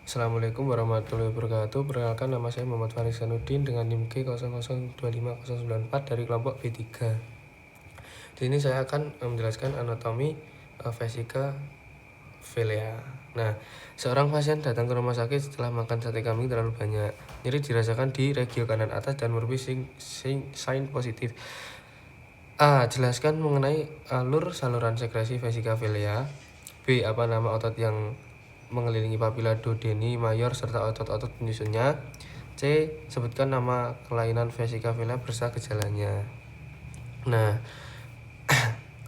Assalamualaikum warahmatullahi wabarakatuh. Perkenalkan, nama saya Muhammad Faris Sanudin dengan NIM G0025094 dari kelompok B3. Di sini saya akan menjelaskan anatomi vesika vilea. Nah, seorang pasien datang ke rumah sakit setelah makan sate kambing terlalu banyak. Nyeri dirasakan di regio kanan atas dan merupakan sign positif. A. Jelaskan mengenai alur saluran sekresi vesika vilea. B. Apa nama otot yang mengelilingi papila duodeni mayor serta otot-otot penyusunnya. C. Sebutkan nama kelainan vesika vilea beserta gejalanya. Nah,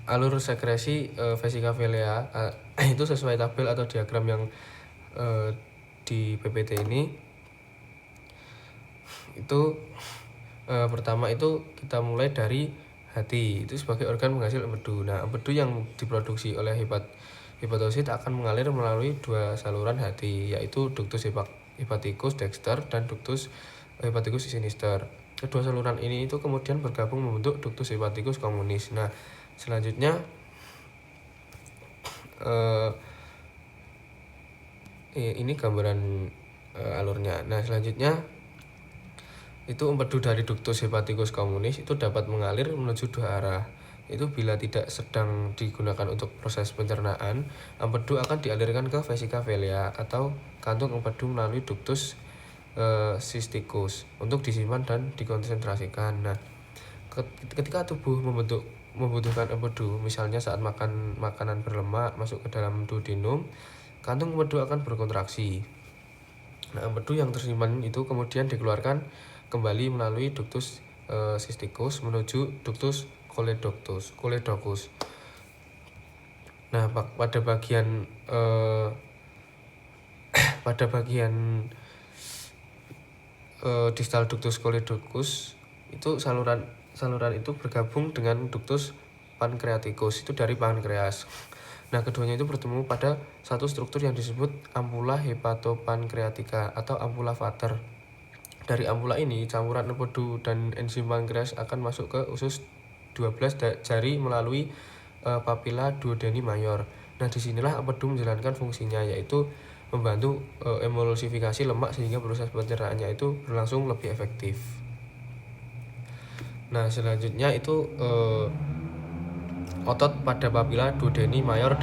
alur sekresi vesika vilea itu sesuai tabel atau diagram yang di PPT ini. Itu pertama itu kita mulai dari hati, itu sebagai organ penghasil empedu. Nah, empedu yang diproduksi oleh hepatosit akan mengalir melalui dua saluran hati, yaitu ductus hepaticus dexter dan ductus hepaticus sinister. Kedua saluran ini itu kemudian bergabung membentuk ductus hepaticus communis. Nah, selanjutnya ini gambaran alurnya. Nah, selanjutnya itu empedu dari ductus hepaticus communis itu dapat mengalir menuju dua arah. Itu bila tidak sedang digunakan untuk proses pencernaan, empedu akan dialirkan ke vesika vilea atau kantung empedu melalui ductus cysticus untuk disimpan dan dikonsentrasikan. Nah, ketika tubuh membutuhkan empedu, misalnya saat makan makanan berlemak masuk ke dalam duodenum, kantung empedu akan berkontraksi. Nah, empedu yang tersimpan itu kemudian dikeluarkan kembali melalui ductus cysticus menuju ductus choledocus. Nah, pada bagian distal ductus choledocus itu saluran itu bergabung dengan ductus pancreaticus itu dari pankreas. Nah, keduanya itu bertemu pada satu struktur yang disebut ampula hepatopankreatika atau ampula Vater. Dari ampula ini, campuran empedu dan enzim pankreas akan masuk ke usus 12 jari melalui papila duodeni mayor. Nah, disinilah empedu menjalankan fungsinya, yaitu membantu emulsifikasi lemak sehingga proses pencernaannya itu berlangsung lebih efektif. Nah, selanjutnya itu otot pada papila duodeni mayor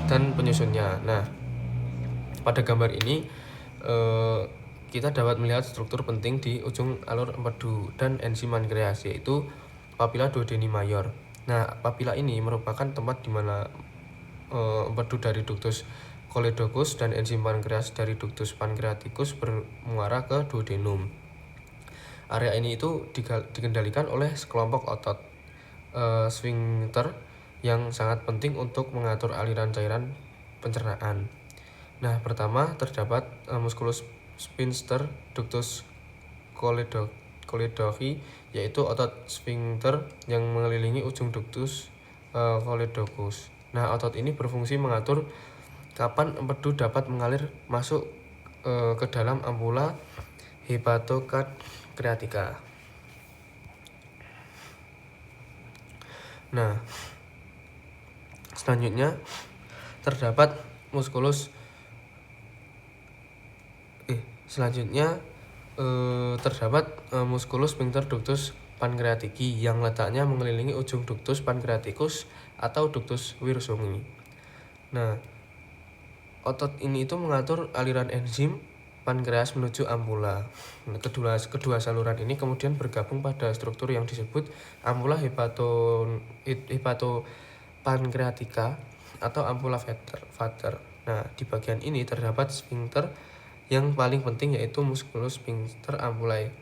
dan penyusunnya. Nah, pada gambar ini kita dapat melihat struktur penting di ujung alur empedu dan enzim pankreas, yaitu papila duodeni mayor. Nah, papila ini merupakan tempat di mana empedu dari ductus choledocus dan enzim pankreas dari ductus pancreaticus bermuara ke duodenum. Area ini itu dikendalikan oleh sekelompok otot sphincter yang sangat penting untuk mengatur aliran cairan pencernaan. Nah, pertama terdapat musculus sphincter ductus choledochi, yaitu otot sphincter yang mengelilingi ujung ductus choledocus. Nah, otot ini berfungsi mengatur kapan empedu dapat mengalir masuk ke dalam ampula hepatopankreatika. Nah, selanjutnya terdapat musculus sphincter ductus pancreatici yang letaknya mengelilingi ujung ductus pancreaticus atau ductus wirsongi. Nah, otot ini itu mengatur aliran enzim pankreas menuju ampula. Nah, kedua saluran ini kemudian bergabung pada struktur yang disebut ampula hepatopankreatika atau ampula Vater. Nah, di bagian ini terdapat sphincter yang paling penting, yaitu musculus sphincter ampulae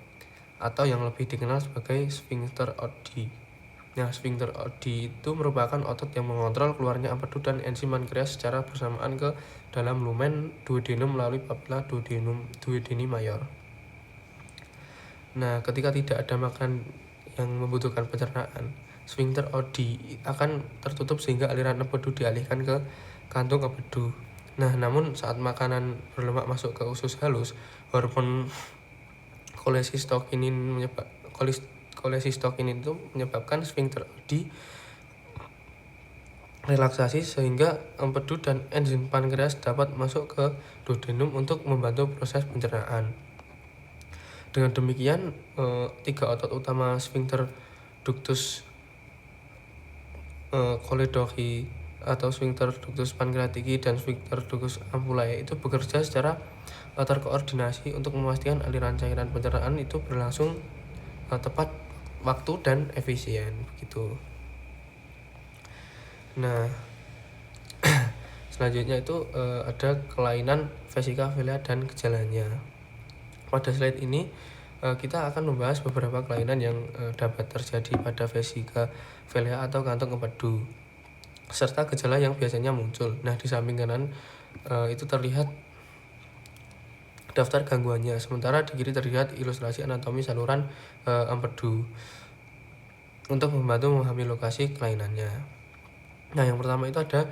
atau yang lebih dikenal sebagai sphincter Oddi. Nah, sphincter Oddi itu merupakan otot yang mengontrol keluarnya empedu dan enzim pankreas secara bersamaan ke dalam lumen duodenum melalui papila duodeni mayor. Nah, ketika tidak ada makanan yang membutuhkan pencernaan, sphincter Oddi akan tertutup sehingga aliran empedu dialihkan ke kantung empedu. Nah, namun saat makanan berlemak masuk ke usus halus, hormon kolesistokinin itu menyebabkan sphincter Oddi relaksasi sehingga empedu dan enzim pankreas dapat masuk ke duodenum untuk membantu proses pencernaan. Dengan demikian, 3 otot utama sphincter ductus choledochi atau sphincter ductus pancreatici dan sphincter ductus ampullae itu bekerja secara terkoordinasi untuk memastikan aliran cairan pencernaan itu berlangsung tepat waktu dan efisien begitu. Nah, selanjutnya itu ada kelainan vesika velea dan gejalanya. Pada slide ini kita akan membahas beberapa kelainan yang dapat terjadi pada vesika velea atau kantung empedu serta gejala yang biasanya muncul. Nah, di samping kanan itu terlihat daftar gangguannya, sementara di kiri terlihat ilustrasi anatomi saluran empedu untuk membantu memahami lokasi kelainannya. Nah, yang pertama itu ada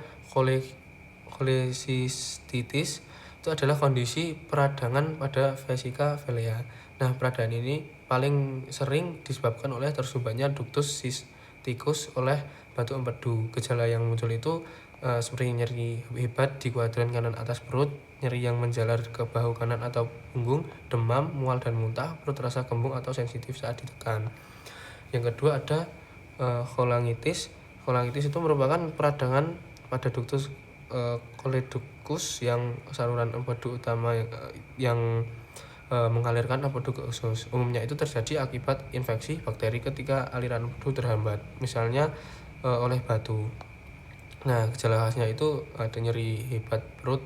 kolesistitis. Itu adalah kondisi peradangan pada vesika velea. Nah, peradangan ini paling sering disebabkan oleh tersumbatnya ductus cysticus oleh batu empedu. Gejala yang muncul itu seperti nyeri hebat di kuadran kanan atas perut, nyeri yang menjalar ke bahu kanan atau punggung, demam, mual dan muntah, perut rasa kembung atau sensitif saat ditekan. Yang kedua ada cholangitis. Cholangitis itu merupakan peradangan pada ductus choledocus yang saluran empedu utama yang mengalirkan empedu ke usus. Umumnya itu terjadi akibat infeksi bakteri ketika aliran empedu terhambat, misalnya oleh batu. Nah, gejala khasnya itu ada nyeri hebat perut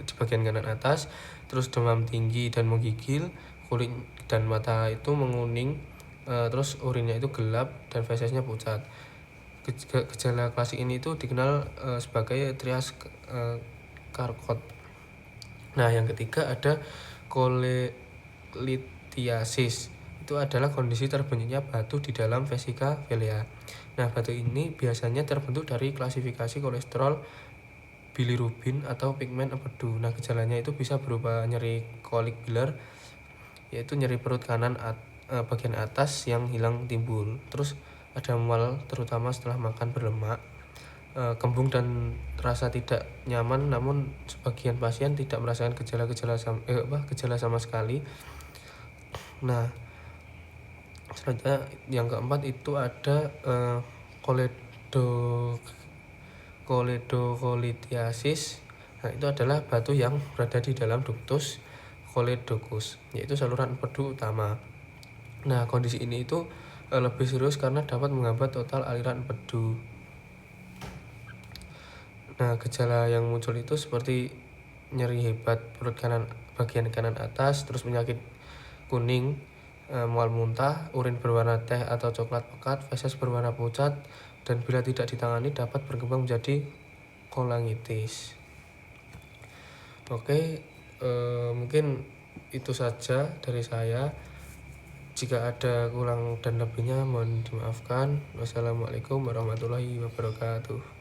di bagian kanan atas, terus demam tinggi dan menggigil, kulit dan mata itu menguning, terus urinnya itu gelap dan fesesnya pucat. Gejala klasik ini itu dikenal sebagai trias Charcot. Nah, yang ketiga ada cholelithiasis. Itu adalah kondisi terbentuknya batu di dalam vesika velea. Nah, batu ini biasanya terbentuk dari klasifikasi kolesterol, bilirubin atau pigmen empedu. Nah, gejalanya itu bisa berupa nyeri kolik bilar, yaitu nyeri perut kanan bagian atas yang hilang timbul. Terus ada mual terutama setelah makan berlemak, kembung dan rasa tidak nyaman, namun sebagian pasien tidak merasakan gejala sama sekali. Nah, selanjutnya yang keempat itu ada choledocholithiasis. Nah, itu adalah batu yang berada di dalam ductus choledocus, yaitu saluran empedu utama. Nah, kondisi ini itu lebih serius karena dapat menghambat total aliran empedu. Nah, gejala yang muncul itu seperti nyeri hebat perut kanan bagian kanan atas, terus penyakit kuning, mual muntah, urin berwarna teh atau coklat pekat, feses berwarna pucat, dan bila tidak ditangani dapat berkembang menjadi cholangitis. Oke, mungkin itu saja dari saya. Jika ada kurang dan lebihnya mohon dimaafkan. Wassalamualaikum warahmatullahi wabarakatuh.